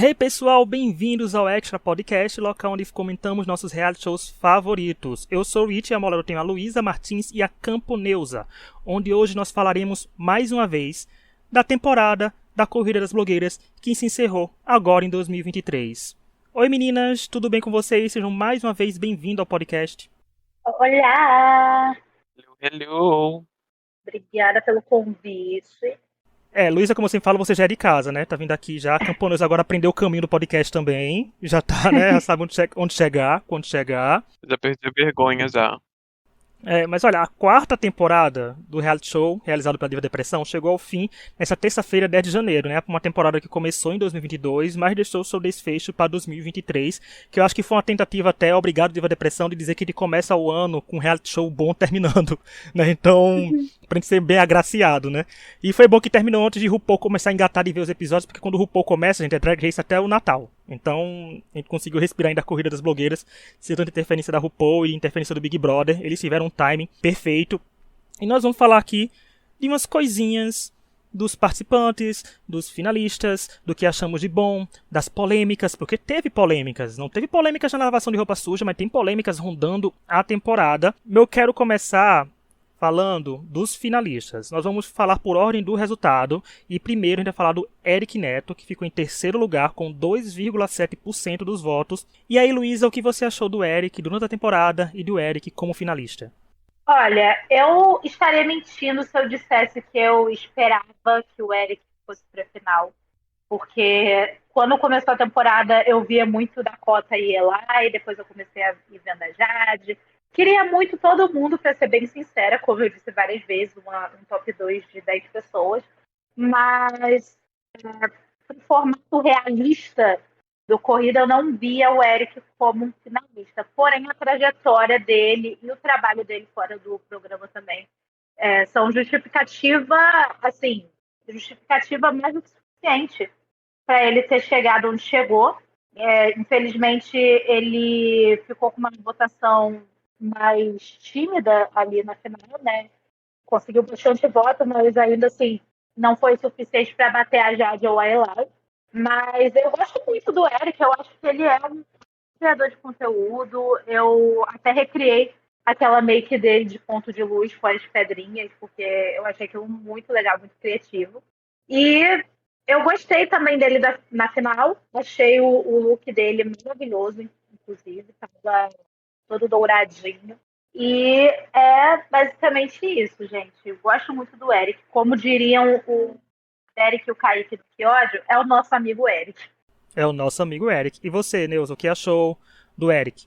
Hey pessoal, bem-vindos ao Extra Podcast, local onde comentamos nossos reality shows favoritos. Eu sou o Rich e a mola eu tenho a Luísa Martins e a Camponeusa, onde hoje nós falaremos mais uma vez da temporada da Corrida das Blogueiras que se encerrou agora em 2023. Oi meninas, tudo bem com vocês? Sejam mais uma vez bem-vindos ao podcast. Olá! Hello! Obrigada pelo convite. Luísa, como eu sempre falo, você já é de casa, né? Tá vindo aqui já. A Camponeusa agora aprendeu o caminho do podcast também. Já tá, né? Já sabe onde chegar, quando chegar. Já perdi a vergonha já. Mas olha, a quarta temporada do reality show, realizado pela Diva Depressão, chegou ao fim nessa terça-feira, 10 de janeiro, né? Uma temporada que começou em 2022, mas deixou seu desfecho para 2023, que eu acho que foi uma tentativa até, obrigado Diva Depressão, de dizer que ele começa o ano com um reality show bom terminando, né? Então, pra gente ser bem agraciado, né? E foi bom que terminou antes de RuPaul começar a engatar de ver os episódios, porque quando o RuPaul começa, a gente é Drag Race até o Natal. Então, a gente conseguiu respirar ainda a Corrida das Blogueiras, sem tanta interferência da RuPaul e interferência do Big Brother. Eles tiveram um timing perfeito. E nós vamos falar aqui de umas coisinhas dos participantes, dos finalistas, do que achamos de bom, das polêmicas, porque teve polêmicas. Não teve polêmicas na lavação de roupa suja, mas tem polêmicas rondando a temporada. Eu quero começar falando dos finalistas. Nós vamos falar por ordem do resultado. E primeiro a gente vai falar do Eric Neto, que ficou em terceiro lugar com 2,7% dos votos. E aí, Luísa, o que você achou do Eric durante a temporada e do Eric como finalista? Olha, eu estaria mentindo se eu dissesse que eu esperava que o Eric fosse para a final. Porque quando começou a temporada eu via muito Dakota e Eli, depois eu comecei a ir vendo a Jade. Queria muito todo mundo, para ser bem sincera, como eu disse várias vezes, um top 2 de 10 pessoas. Mas, no formato realista do Corrida, eu não via o Eric como um finalista. Porém, a trajetória dele e o trabalho dele fora do programa também são justificativa mais do que suficiente para ele ter chegado onde chegou. Infelizmente, ele ficou com uma votação mais tímida ali na final, né? Conseguiu bastante voto, mas ainda assim não foi suficiente para bater a Jade ou a Eli. Mas eu gosto muito do Eric, eu acho que ele é um criador de conteúdo. Eu até recriei aquela make dele de ponto de luz com as pedrinhas, porque eu achei aquilo muito legal, muito criativo. E eu gostei também dele na final, achei o look dele maravilhoso, inclusive, estava todo douradinho. E é basicamente isso, gente. Eu gosto muito do Eric. Como diriam o Eric e o Kaique do Que Ódio, é o nosso amigo Eric. É o nosso amigo Eric. E você, Neuza, o que achou do Eric?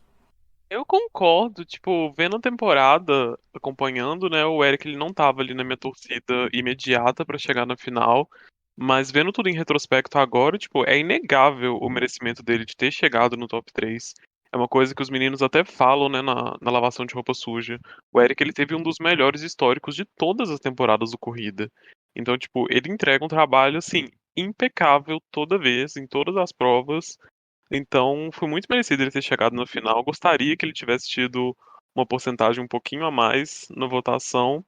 Eu concordo, tipo, vendo a temporada, acompanhando, né, o Eric ele não tava ali na minha torcida imediata pra chegar na final, mas vendo tudo em retrospecto agora, tipo, é inegável o merecimento dele de ter chegado no top 3. É uma coisa que os meninos até falam, né, na lavação de roupa suja. O Eric, ele teve um dos melhores históricos de todas as temporadas do Corrida. Então, tipo, ele entrega um trabalho, assim, impecável toda vez, em todas as provas. Então, foi muito merecido ele ter chegado na final. Gostaria que ele tivesse tido uma porcentagem um pouquinho a mais na votação,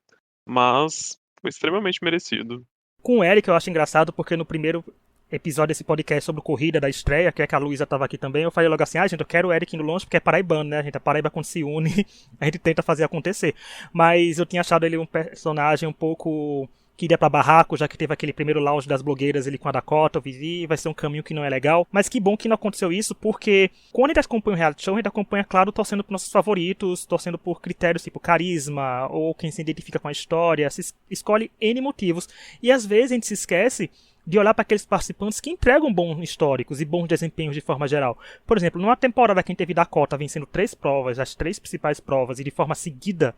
mas foi extremamente merecido. Com o Eric eu acho engraçado porque no primeiro episódio desse podcast sobre corrida da estreia, que é que a Luísa tava aqui também, eu falei logo assim, gente, eu quero o Eric indo longe porque é paraibano, né, gente? A Paraíba quando se une, a gente tenta fazer acontecer. Mas eu tinha achado ele um personagem um pouco que iria pra barraco, já que teve aquele primeiro lounge das blogueiras ele com a Dakota, o Vivi, vai ser um caminho que não é legal. Mas que bom que não aconteceu isso, porque quando a gente acompanha o reality show, a gente acompanha, claro, torcendo por nossos favoritos, torcendo por critérios tipo carisma, ou quem se identifica com a história, se escolhe N motivos. E às vezes a gente se esquece de olhar para aqueles participantes que entregam bons históricos e bons desempenhos de forma geral. Por exemplo, numa temporada que a gente teve Dakota vencendo 3 provas, as 3 principais provas, e de forma seguida,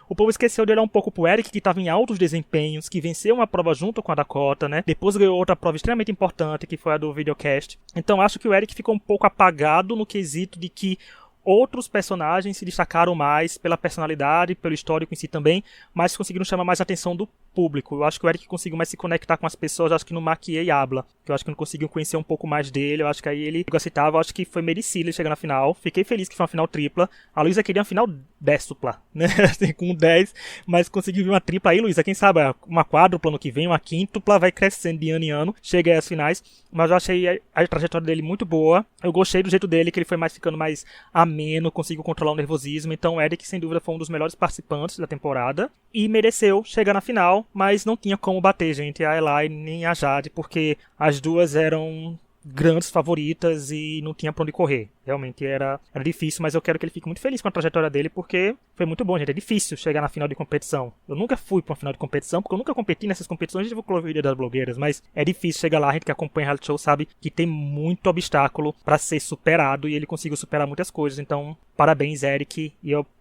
o povo esqueceu de olhar um pouco pro Eric, que estava em altos desempenhos, que venceu uma prova junto com a Dakota, né? Depois ganhou outra prova extremamente importante, que foi a do videocast. Então acho que o Eric ficou um pouco apagado no quesito de que outros personagens se destacaram mais pela personalidade, pelo histórico em si também, mas conseguiram chamar mais a atenção do público. Eu acho que o Eric conseguiu mais se conectar com as pessoas, acho que no Maquia e Habla, que eu acho que não conseguiu conhecer um pouco mais dele, eu acho que aí ele citava, eu acho que foi merecido ele chegar na final. Fiquei feliz que foi uma final tripla. A Luísa queria uma final décupla, né? Assim, com 10, mas conseguiu vir uma tripla aí, Luísa. Quem sabe uma quádrupla no que vem, uma quíntupla, vai crescendo de ano em ano, chega aí às finais. Mas eu achei a trajetória dele muito boa. Eu gostei do jeito dele, que ele foi ficando mais ameno, conseguiu controlar o nervosismo. Então o Eric, sem dúvida, foi um dos melhores participantes da temporada e mereceu chegar na final, mas não tinha como bater, gente, a Eli nem a Jade, porque as duas eram grandes favoritas e não tinha pra onde correr. Realmente era difícil, mas eu quero que ele fique muito feliz com a trajetória dele, porque foi muito bom, gente. É difícil chegar na final de competição. Eu nunca fui pra uma final de competição, porque eu nunca competi nessas competições, a gente viu o vídeo das blogueiras, mas é difícil chegar lá. A gente que acompanha reality show sabe que tem muito obstáculo pra ser superado, e ele conseguiu superar muitas coisas. Então, parabéns, Eric,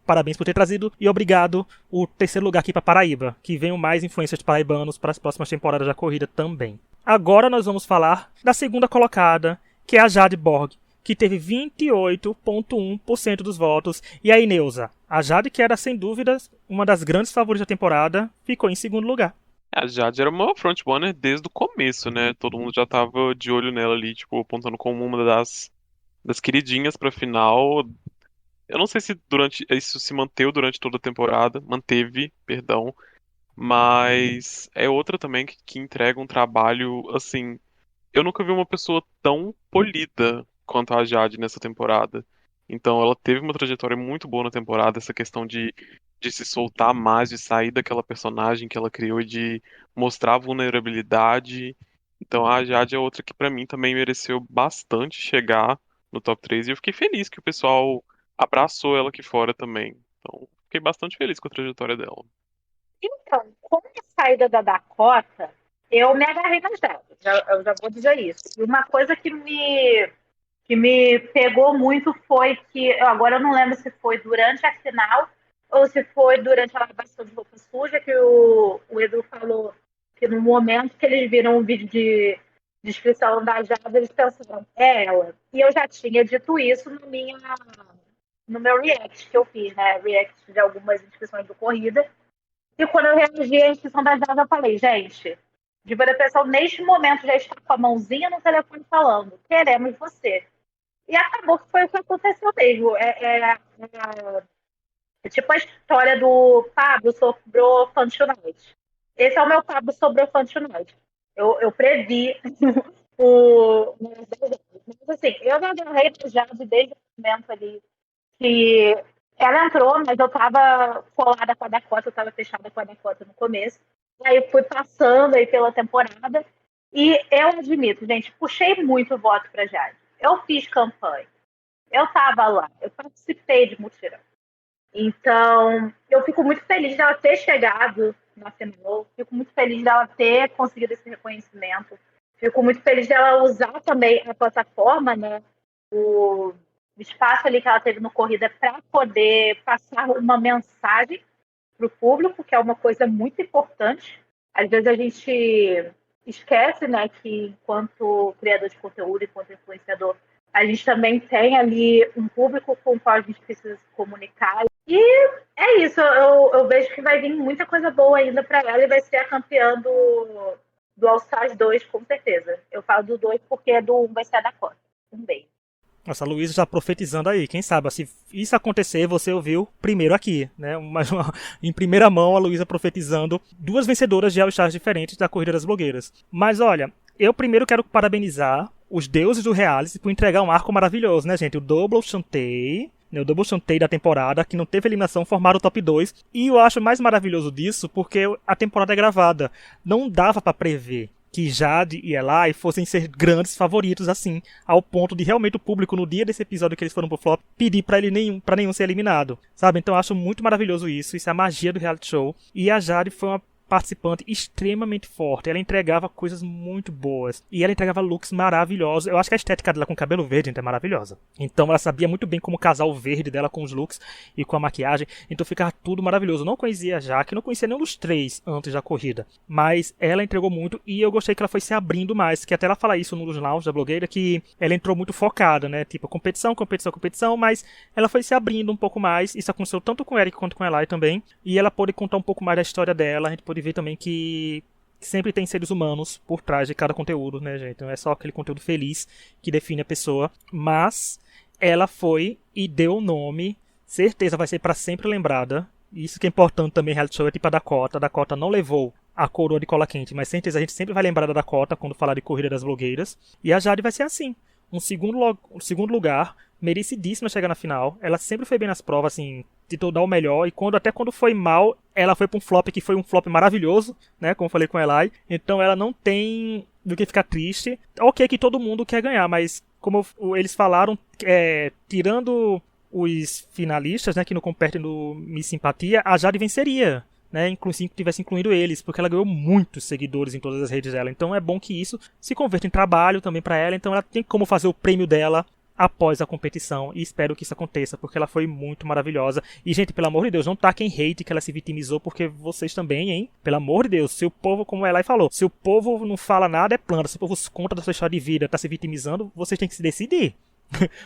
parabéns por ter trazido, e obrigado o terceiro lugar aqui pra Paraíba, que venham mais influências paraibanos para as próximas temporadas da corrida também. Agora nós vamos falar da segunda colocada, que é a Jade Borg, que teve 28,1% dos votos. E aí, Neuza, a Jade, que era sem dúvidas uma das grandes favoritas da temporada, ficou em segundo lugar. A Jade era uma frontrunner desde o começo, né? Todo mundo já tava de olho nela ali, tipo, apontando como uma das queridinhas pra final. Eu não sei se isso se manteve durante toda a temporada, perdão, mas é outra também que entrega um trabalho, assim, eu nunca vi uma pessoa tão polida quanto a Jade nessa temporada. Então ela teve uma trajetória muito boa na temporada, essa questão de se soltar mais, de sair daquela personagem que ela criou e de mostrar vulnerabilidade. Então a Jade é outra que pra mim também mereceu bastante chegar no top 3 e eu fiquei feliz que o pessoal abraçou ela aqui fora também. Então fiquei bastante feliz com a trajetória dela. Então, com a saída da Dakota, eu me agarrei nas datas, eu já vou dizer isso. E uma coisa que me pegou muito foi que, agora eu não lembro se foi durante a final ou se foi durante a lavação de roupa suja, que o Edu falou que no momento que eles viram um vídeo de descrição da Jade, eles pensaram, é ela. E eu já tinha dito isso no meu react que eu fiz, né? React de algumas inscrições do Corrida. E quando eu reagi à inscrição da Jade, eu falei, gente, Diva Depressão, neste momento, já está com a mãozinha no telefone falando, queremos você. E acabou que foi o que aconteceu mesmo. É tipo a história do Pablo sobrou Fantunite. Esse é o meu Pablo sobrou Fantunite. Eu previ o... Mas assim, eu me agarrei na Jade desde o momento ali que ela entrou, mas eu estava colada com a Dakota, eu estava fechada com a Dakota no começo. Aí eu fui passando aí pela temporada e eu admito, gente, puxei muito voto para Jade. Eu fiz campanha, eu estava lá, eu participei de mutirão. Então, eu fico muito feliz dela ter chegado na final, fico muito feliz dela ter conseguido esse reconhecimento, fico muito feliz dela usar também a plataforma, né, o espaço ali que ela teve no Corrida para poder passar uma mensagem para o público, que é uma coisa muito importante. Às vezes a gente esquece, né, que enquanto criador de conteúdo, enquanto influenciador, a gente também tem ali um público com o qual a gente precisa se comunicar. E é isso, eu vejo que vai vir muita coisa boa ainda para ela e vai ser a campeã do All Stars 2, com certeza. Eu falo do 2 porque do 1 vai ser a Dakota. Um beijo. Nossa, a Luísa já profetizando aí, quem sabe, se isso acontecer, você ouviu primeiro aqui, né? Em primeira mão, a Luísa profetizando duas vencedoras de All Stars diferentes da Corrida das Blogueiras. Mas olha, eu primeiro quero parabenizar os deuses do reality por entregar um arco maravilhoso, né, gente? O Double Chantay, né, o Double Chantay da temporada, que não teve eliminação, formaram o top 2. E eu acho mais maravilhoso disso porque a temporada é gravada. Não dava pra prever que Jade e Eli fossem ser grandes favoritos assim, ao ponto de realmente o público, no dia desse episódio que eles foram pro flop, pedir pra nenhum ser eliminado, sabe? Então eu acho muito maravilhoso isso é a magia do reality show. E a Jade foi uma participante extremamente forte, ela entregava coisas muito boas, e ela entregava looks maravilhosos. Eu acho que a estética dela com cabelo verde é maravilhosa, então ela sabia muito bem como casar o verde dela com os looks e com a maquiagem, então ficava tudo maravilhoso. Não conhecia a Jaque, não conhecia nenhum dos três antes da corrida, mas ela entregou muito, e eu gostei que ela foi se abrindo mais, que até ela fala isso nos lounge da blogueira, que ela entrou muito focada, né, tipo competição, mas ela foi se abrindo um pouco mais. Isso aconteceu tanto com o Eric quanto com a Eli também, e ela pôde contar um pouco mais da história dela, a gente pôde de ver também que sempre tem seres humanos por trás de cada conteúdo, né, gente? Não é só aquele conteúdo feliz que define a pessoa, mas ela foi e deu o nome, certeza vai ser para sempre lembrada. Isso que é importante também, reality show, é tipo a Dakota. A Dakota não levou a coroa de cola quente, mas certeza a gente sempre vai lembrar da Dakota quando falar de Corrida das Blogueiras. E a Jade vai ser assim, um segundo lugar, merecidíssima chegar na final. Ela sempre foi bem nas provas, assim, tentou dar o melhor. E até quando foi mal, ela foi pra um flop que foi um flop maravilhoso, né? Como eu falei com a Eli. Então ela não tem do que ficar triste. Ok que todo mundo quer ganhar, mas como eles falaram, tirando os finalistas, né, que não competem no Miss Simpatia, a Jade venceria, né, inclusive tivesse incluído eles, porque ela ganhou muitos seguidores em todas as redes dela. Então é bom que isso se converta em trabalho também para ela. Então ela tem como fazer o prêmio dela após a competição, e espero que isso aconteça, porque ela foi muito maravilhosa. E, gente, pelo amor de Deus, não taquem hate que ela se vitimizou, porque vocês também, hein? Pelo amor de Deus, se o povo, como a Eli falou, se o povo não fala nada, é planta. Se o povo conta da sua história de vida, tá se vitimizando, vocês têm que se decidir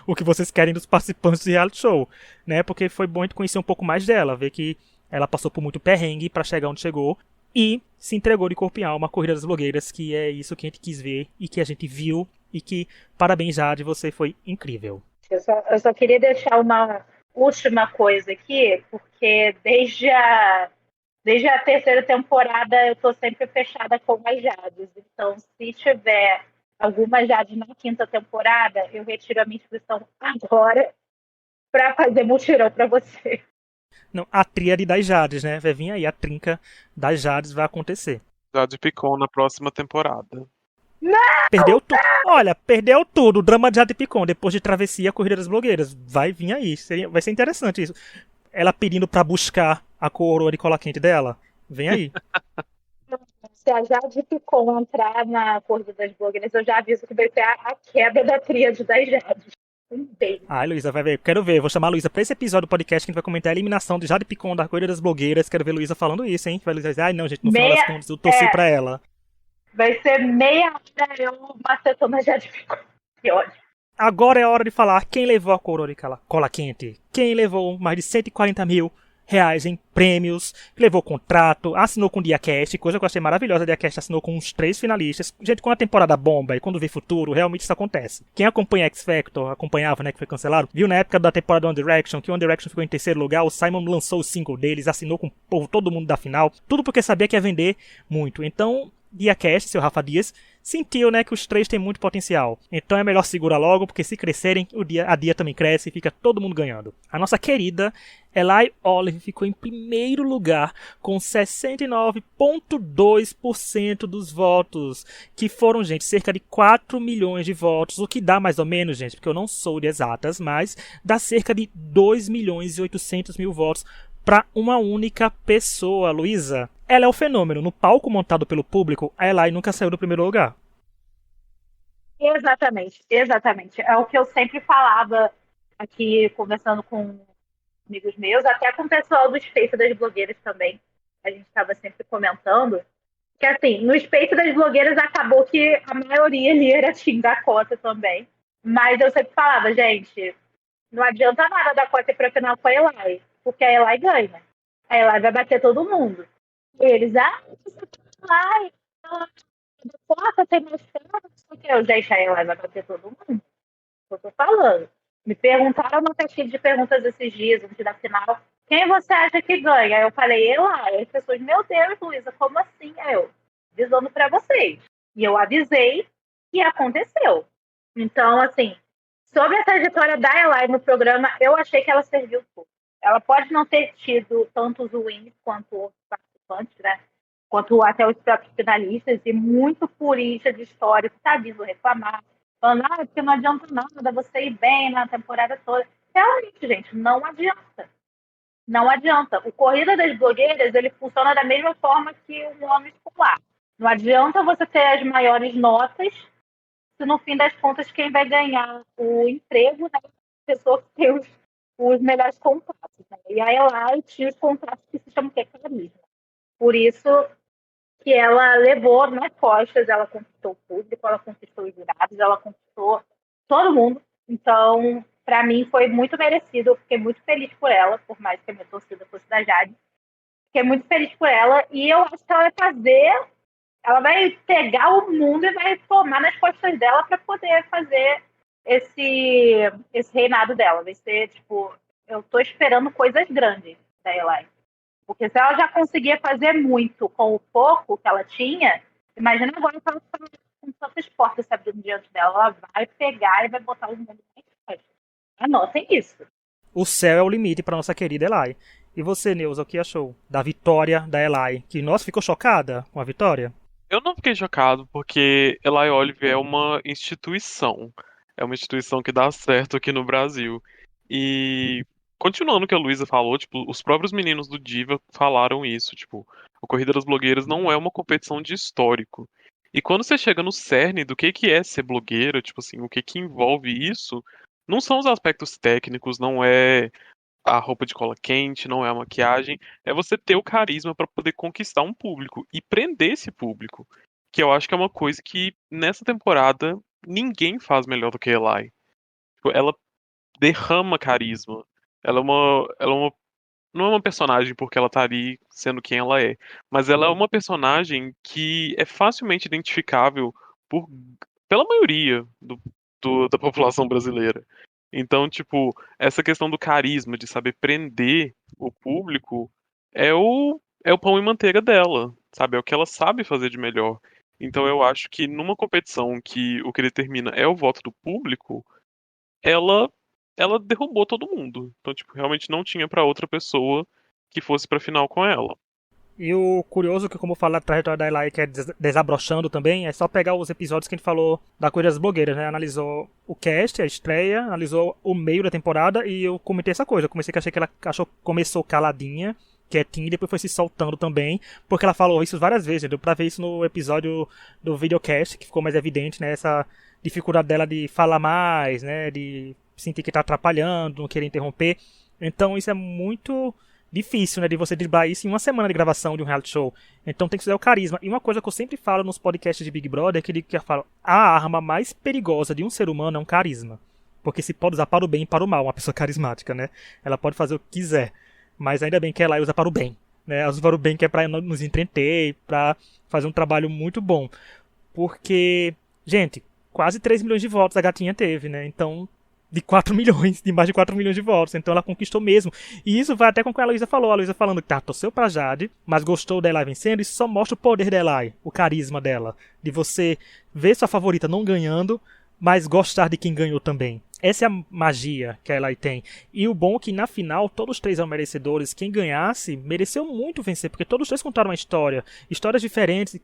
o que vocês querem dos participantes do reality show, né? Porque foi bom a gente conhecer um pouco mais dela, ver que ela passou por muito perrengue para chegar onde chegou e se entregou de corpo e alma à Corrida das Blogueiras, que é isso que a gente quis ver e que a gente viu. E que, parabéns, Jade, você foi incrível. Eu só queria deixar uma última coisa aqui, porque desde a terceira temporada eu tô sempre fechada com as Jades. Então, se tiver alguma Jade na quinta temporada, eu retiro a minha inscrição agora para fazer mutirão para você. Não, a tríade das Jades, né? Vai vir aí, a trinca das Jades vai acontecer. Jade Picon na próxima temporada. Perdeu tudo. Olha, perdeu tudo. O drama de Jade Picon, depois de Travessia, a Corrida das Blogueiras. Vai vir aí. Vai ser interessante isso. Ela pedindo pra buscar a coroa de cola quente dela. Vem aí. Se a Jade Picon entrar na Corrida das Blogueiras, eu já aviso que vai ser a quebra da tríade das Jades. Um beijo. Ai, Luísa, vai ver. Quero ver. Vou chamar a Luísa pra esse episódio do podcast que a gente vai comentar a eliminação de Jade Picon da Corrida das Blogueiras. Quero ver a Luísa falando isso, hein? Vai dizer, ai não, gente, no final das contas eu torci pra ela. Vai ser meia hora eu macetando a Jade Picon. Que ódio. Agora é a hora de falar quem levou a coroa de cola quente. Quem levou mais de 140 mil reais em prêmios, levou contrato, assinou com o Diacast, coisa que eu achei maravilhosa. A Diacast assinou com uns 3 finalistas. Gente, quando a temporada bomba e quando vê futuro, realmente isso acontece. Quem acompanha X Factor, acompanhava, né, que foi cancelado, viu na época da temporada One Direction, que o One Direction ficou em terceiro lugar, o Simon lançou o single deles, assinou com o povo, todo mundo da final, tudo porque sabia que ia vender muito. Então, Diacast, seu Rafa Dias, sentiu, né, que os 3 têm muito potencial. Então é melhor segurar logo, porque se crescerem, a Dia também cresce e fica todo mundo ganhando. A nossa querida Eli Olive ficou em primeiro lugar com 69,2% dos votos, que foram, gente, cerca de 4 milhões de votos, o que dá mais ou menos, gente, porque eu não sou de exatas, mas dá cerca de 2 milhões e 800 mil votos para uma única pessoa. Luísa, ela é o fenômeno. No palco montado pelo público, a Eli nunca saiu do primeiro lugar. Exatamente, exatamente. É o que eu sempre falava aqui, conversando com amigos meus, até com o pessoal do Space das Blogueiras também. A gente estava sempre comentando que, assim, no Space das Blogueiras acabou que a maioria ali era Team Dakota também. Mas eu sempre falava, gente, não adianta nada da Dakota ir pra final com a Eli, porque a Eli ganha. A Eli vai bater todo mundo. E eles, você tá Eli, Dakota tem mais chance, porque eu, gente, a Eli vai bater todo mundo. Eu tô falando. Me perguntaram no caixinha de perguntas esses dias, antes da final, quem você acha que ganha? Aí eu falei, Eli. Aí as pessoas, meu Deus, Luísa, como assim? Aí eu, avisando pra vocês. E eu avisei e aconteceu. Então, assim, sobre a trajetória da Eli no programa, eu achei que ela serviu tudo. Ela pode não ter tido tantos wins quanto outros participantes, né? Quanto até os próprios finalistas, e muito purista de história que está vindo reclamar, falando, porque não adianta nada você ir bem na temporada toda. Realmente, gente, não adianta. Não adianta. O Corrida das Blogueiras, ele funciona da mesma forma que um homem escolar. Não adianta você ter as maiores notas, se no fim das contas quem vai ganhar o emprego é a pessoa que tem os melhores contratos. Né? E a Eli tinha os contratos que se chamam carisma. Por isso que ela levou nas costas, ela conquistou o público, ela conquistou os jurados, ela conquistou todo mundo. Então, para mim, foi muito merecido. Eu fiquei muito feliz por ela, por mais que a minha torcida fosse da Jade. Fiquei muito feliz por ela. E eu acho que ela vai pegar o mundo e vai tomar nas costas dela para poder fazer esse reinado dela. Vai ser, tipo, eu tô esperando coisas grandes da Eli. Porque se ela já conseguia fazer muito com o pouco que ela tinha, imagina agora que ela está com tantas portas se abrindo diante dela. Ela vai pegar e vai botar o mundo nas costas. Anotem isso. O céu é o limite para nossa querida Eli. E você, Neuza, o que achou da vitória da Eli? Que, nossa, ficou chocada com a vitória? Eu não fiquei chocado, porque Eli Olive é uma instituição. É uma instituição que dá certo aqui no Brasil. E continuando o que a Luísa falou, tipo, os próprios meninos do Diva falaram isso, tipo, a Corrida das Blogueiras não é uma competição de histórico. E quando você chega no cerne do que é ser blogueira, tipo assim, o que envolve isso, não são os aspectos técnicos, não é a roupa de cola quente, não é a maquiagem, é você ter o carisma para poder conquistar um público e prender esse público, que eu acho que é uma coisa que nessa temporada ninguém faz melhor do que a Eli. Tipo, ela derrama carisma. Ela é uma não é uma personagem porque ela tá ali sendo quem ela é, mas ela é uma personagem que é facilmente identificável por, pela maioria da população brasileira. Então, tipo, essa questão do carisma, de saber prender o público, é o pão e manteiga dela, sabe? É o que ela sabe fazer de melhor. Então, eu acho que numa competição que o que determina é o voto do público, ela ela derrubou todo mundo. Então, tipo, realmente não tinha pra outra pessoa que fosse pra final com ela. E o curioso que, como fala a trajetória da Eli, que é desabrochando também, é só pegar os episódios que a gente falou da Corrida das Blogueiras, né? Analisou o cast, a estreia, analisou o meio da temporada e eu comentei essa coisa. Eu comecei que achei que ela começou caladinha, quietinha, e depois foi se soltando também, porque ela falou isso várias vezes. Deu pra ver isso no episódio do videocast, que ficou mais evidente, né? Essa dificuldade dela de falar mais, né? De sentir que tá atrapalhando, não querer interromper. Então isso é muito difícil, né, de você driblar isso em uma semana de gravação de um reality show. Então tem que ser o carisma. E uma coisa que eu sempre falo nos podcasts de Big Brother é que eu falo, a arma mais perigosa de um ser humano é um carisma. Porque se pode usar para o bem e para o mal, uma pessoa carismática, né? Ela pode fazer o que quiser. Mas ainda bem que ela usa para o bem. Né? Ela usa para o bem, que é para nos entreter, para fazer um trabalho muito bom. Porque, gente, quase 3 milhões de votos a gatinha teve, né? Então, de 4 milhões, de mais de 4 milhões de votos. Então ela conquistou mesmo. E isso vai até com o que a Luísa falou. A Luísa falando que torceu pra Jade, mas gostou dela vencendo. Isso só mostra o poder dela, o carisma dela. De você ver sua favorita não ganhando, mas gostar de quem ganhou também. Essa é a magia que a Eli tem. E o bom é que na final todos os três são merecedores. Quem ganhasse mereceu muito vencer, porque todos os três contaram uma história. Histórias diferentes,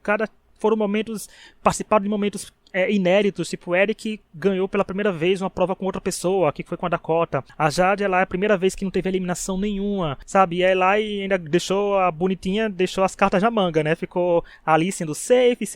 foram momentos, participaram de momentos inéditos, tipo o Eric ganhou pela primeira vez uma prova com outra pessoa, que foi com a Dakota. A Jade, ela é a primeira vez que não teve eliminação nenhuma, sabe? E ela ainda deixou a bonitinha, deixou as cartas na manga, né? Ficou ali sendo safe.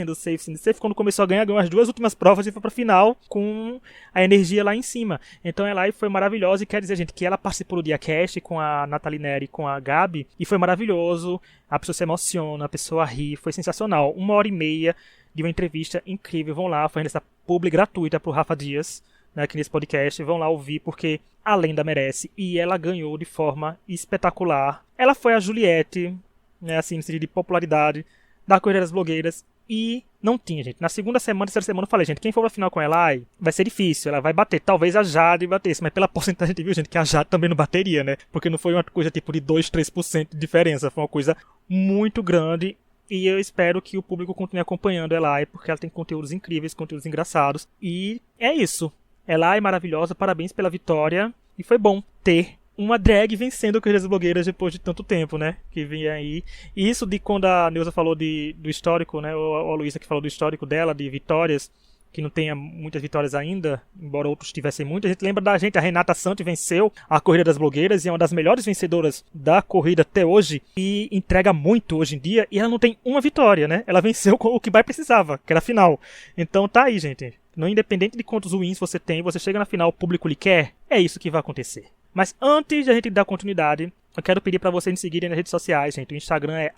Quando começou a ganhar, ganhou as 2 últimas provas e foi pra final com a energia lá em cima. Então ela foi maravilhosa e quer dizer, gente, que ela participou do DiaCast com a Nathalie Neri e com a Gabi e foi maravilhoso. A pessoa se emociona, a pessoa ri, foi sensacional. 1h30 de uma entrevista incrível. Vão lá, fazendo essa publi gratuita pro Rafa Dias, né, aqui nesse podcast. Vão lá ouvir, porque a lenda merece. E ela ganhou de forma espetacular. Ela foi a Juliette, né, assim, no sentido de popularidade da Corrida das Blogueiras. E não tinha, gente. Na segunda semana, terceira semana, eu falei, gente, quem for pra final com ela, vai ser difícil. Ela vai bater. Talvez a Jade batesse, mas pela porcentagem a gente viu, gente, que a Jade também não bateria, né? Porque não foi uma coisa tipo de 2, 3% de diferença. Foi uma coisa muito grande. E eu espero que o público continue acompanhando ela, porque ela tem conteúdos incríveis, conteúdos engraçados. E é isso. Ela é maravilhosa, parabéns pela vitória. E foi bom ter uma drag vencendo a Corrida das Blogueiras depois de tanto tempo, né? Que vinha aí. E isso de quando a Neuza falou do histórico, né? Ou a Luísa que falou do histórico dela, de vitórias, que não tenha muitas vitórias ainda, embora outros tivessem muitas. A gente lembra da gente, a Renata Santos venceu a Corrida das Blogueiras e é uma das melhores vencedoras da corrida até hoje e entrega muito hoje em dia e ela não tem uma vitória, né? Ela venceu o que mais precisava, que era a final. Então tá aí, gente. Não independente de quantos wins você tem, você chega na final, o público lhe quer, é isso que vai acontecer. Mas antes de a gente dar continuidade, eu quero pedir para vocês me seguirem nas redes sociais, gente. O Instagram é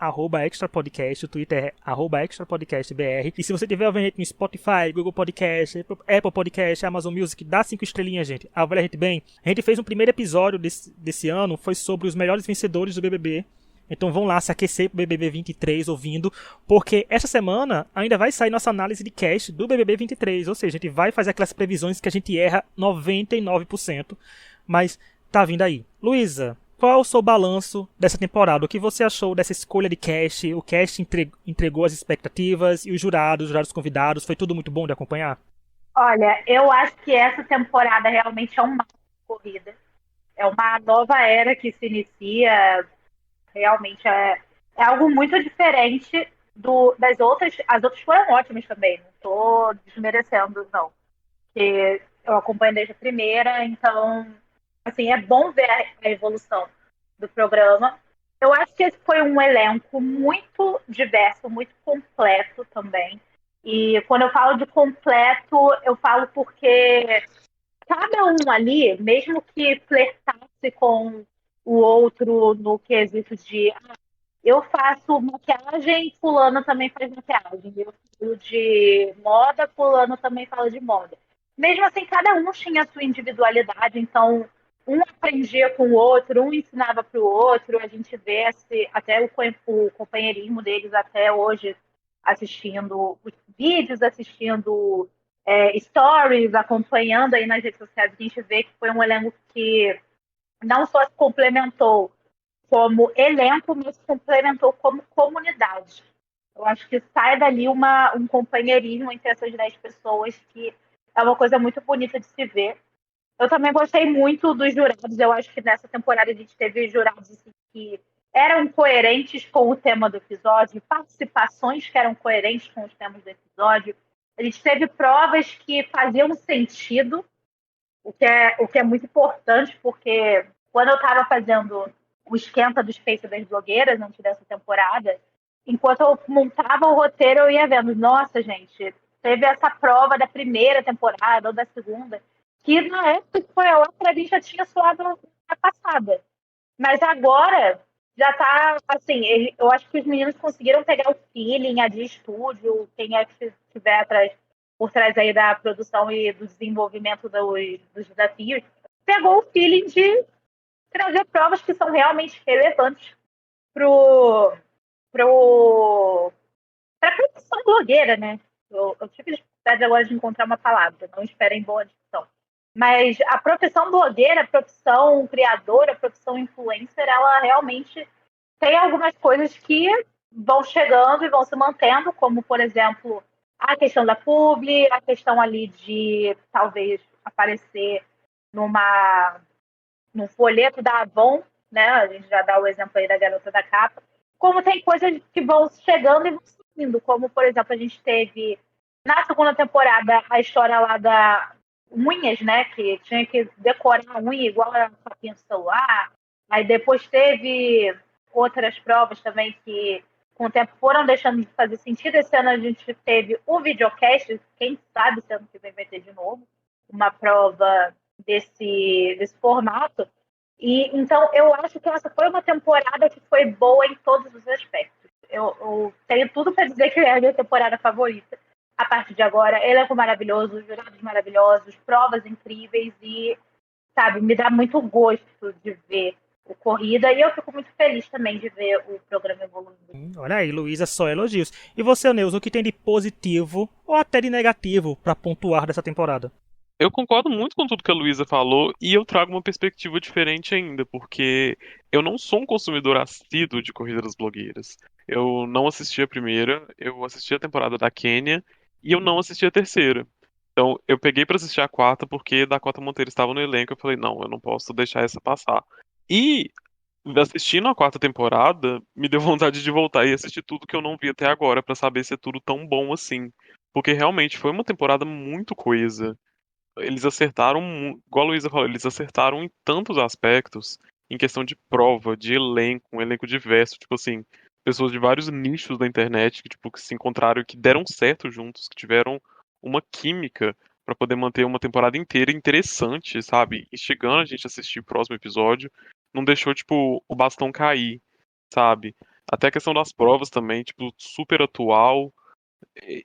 @extrapodcast, o Twitter é @extrapodcastbr. E se você tiver ouvindo no Spotify, Google Podcast, Apple Podcast, Amazon Music, dá 5 estrelinhas, gente. Avalia a gente bem. A gente fez um primeiro episódio desse ano, foi sobre os melhores vencedores do BBB. Então vão lá se aquecer pro BBB 23 ouvindo, porque essa semana ainda vai sair nossa análise de cast do BBB 23, ou seja, a gente vai fazer aquelas previsões que a gente erra 99%, mas tá vindo aí. Luísa, qual é o seu balanço dessa temporada? O que você achou dessa escolha de cast? O cast entregou as expectativas e os jurados convidados, foi tudo muito bom de acompanhar? Olha, eu acho que essa temporada realmente é um marco de corrida. É uma nova era que se inicia. Realmente é algo muito diferente das outras. As outras foram ótimas também. Não estou desmerecendo, não. Porque eu acompanho desde a primeira, então, assim, é bom ver a evolução do programa. Eu acho que esse foi um elenco muito diverso, muito completo também. E quando eu falo de completo, eu falo porque cada um ali, mesmo que flertasse com o outro no quesito de eu faço maquiagem, fulano também faz maquiagem. Eu falo de moda, fulano também fala de moda. Mesmo assim, cada um tinha a sua individualidade, então um aprendia com o outro, um ensinava para o outro, a gente vê até o companheirismo deles até hoje assistindo os vídeos, assistindo stories, acompanhando aí nas redes sociais, a gente vê que foi um elenco que não só se complementou como elenco, mas se complementou como comunidade. Eu acho que sai dali um companheirismo entre essas 10 pessoas que é uma coisa muito bonita de se ver. Eu também gostei muito dos jurados. Eu acho que nessa temporada a gente teve jurados assim, que eram coerentes com o tema do episódio, participações que eram coerentes com os temas do episódio. A gente teve provas que faziam sentido, o que é muito importante, porque quando eu estava fazendo o esquenta do Space das blogueiras antes dessa temporada, enquanto eu montava o roteiro, eu ia vendo, nossa, gente, teve essa prova da primeira temporada ou da segunda, que na época que foi a outra, a gente já tinha suado na passada. Mas agora já tá, assim, eu acho que os meninos conseguiram pegar o feeling, a de estúdio, quem é que estiver atrás, por trás aí da produção e do desenvolvimento dos desafios, pegou o feeling de trazer provas que são realmente relevantes pro, para a profissão blogueira, né? Eu tive dificuldade agora de encontrar uma palavra, não esperem boa dicção. Mas a profissão blogueira, a profissão criadora, a profissão influencer, ela realmente tem algumas coisas que vão chegando e vão se mantendo, como, por exemplo, a questão da publi, a questão ali de talvez aparecer numa, num folheto da Avon, né? A gente já dá o exemplo aí da garota da capa. Como tem coisas que vão chegando e vão sumindo, como, por exemplo, a gente teve na segunda temporada a história lá da unhas, né? Que tinha que decorar a unha igual a capinha do celular. Aí depois teve outras provas também que com o tempo foram deixando de fazer sentido. Esse ano a gente teve o videocast, quem sabe se ano que vem vai ter de novo uma prova desse formato. E então eu acho que essa foi uma temporada que foi boa em todos os aspectos. Eu tenho tudo para dizer que é a minha temporada favorita. A partir de agora, elenco maravilhoso, jurados maravilhosos, provas incríveis e, sabe, me dá muito gosto de ver o Corrida e eu fico muito feliz também de ver o programa evoluindo. Olha aí, Luísa, só elogios. E você, Neuza, o que tem de positivo ou até de negativo pra pontuar dessa temporada? Eu concordo muito com tudo que a Luísa falou e eu trago uma perspectiva diferente ainda, porque eu não sou um consumidor assíduo de Corrida das Blogueiras. Eu não assisti a primeira, eu assisti a temporada da Quênia e eu não assisti a terceira. Então, eu peguei pra assistir a quarta porque Dakota Monteiro estava no elenco. Eu falei, não, eu não posso deixar essa passar. E assistindo a quarta temporada, me deu vontade de voltar e assistir tudo que eu não vi até agora pra saber se é tudo tão bom assim. Porque realmente foi uma temporada muito coesa. Eles acertaram, igual a Luísa falou, eles acertaram em tantos aspectos, em questão de prova, de elenco, um elenco diverso, tipo assim, pessoas de vários nichos da internet que, tipo, que se encontraram e que deram certo juntos, que tiveram uma química pra poder manter uma temporada inteira interessante, sabe? E chegando a gente assistir o próximo episódio, não deixou, tipo, o bastão cair, sabe? Até a questão das provas também, tipo, super atual.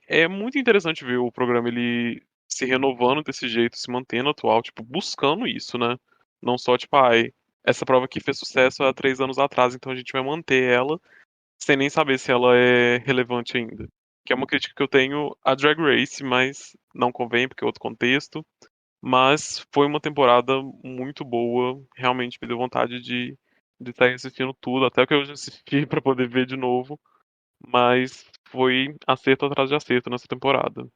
É muito interessante ver o programa ele se renovando desse jeito, se mantendo atual, tipo, buscando isso, né? Não só, tipo, ai, essa prova aqui fez sucesso há 3 anos atrás, então a gente vai manter ela, sem nem saber se ela é relevante ainda. Que é uma crítica que eu tenho a Drag Race, mas não convém, porque é outro contexto. Mas foi uma temporada muito boa, realmente me deu vontade de estar assistindo tudo, até o que eu já assisti pra poder ver de novo. Mas foi acerto atrás de acerto nessa temporada.